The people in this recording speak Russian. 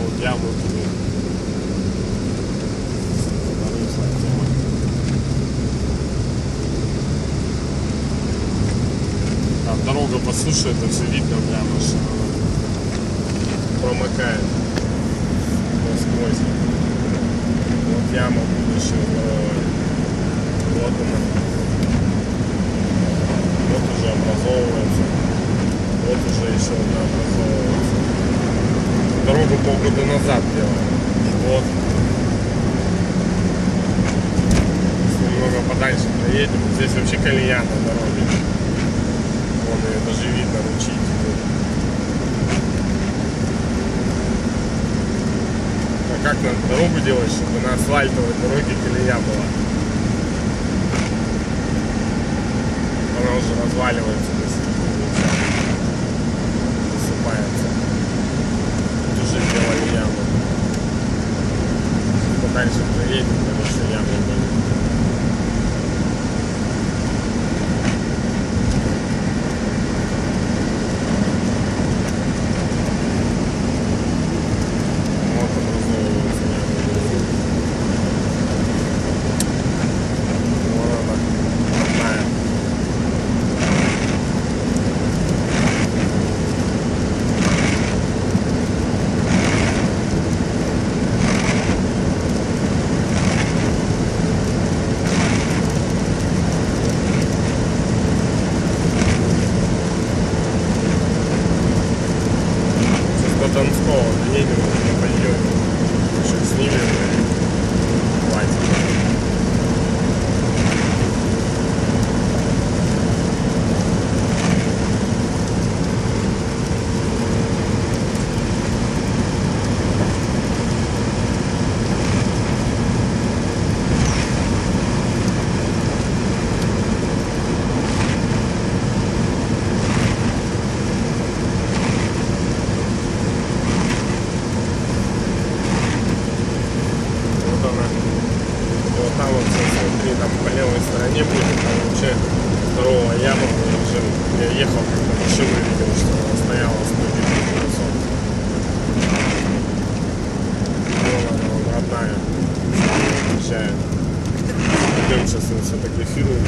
вот яму туда. Там дорога по суше, это все видно прямо, что промыкает насквозь. Вот яма будущего головой. Вот она. Вот уже образовывается. Вот уже еще одна образовывается. Дорогу полгода назад делали. Вот. Если немного подальше проедем, здесь вообще колея на дороге. Вон ее даже видно, ручей теперь. А как надо дорогу делать, чтобы на асфальтовой дороге колея была? Она уже разваливается, засыпается. Тут уже делали яму. Подальше проедем, там еще яму будет. Донского едем на подъеме, еще снимем и хватит. Там вот, смотри, там по левой стороне будет, там вообще здоровая яма, уже я ехал, когда машину видел, что она стояла с поднятым колесом. Вон она, вон родная, приезжает. Идем сейчас сфотографируем.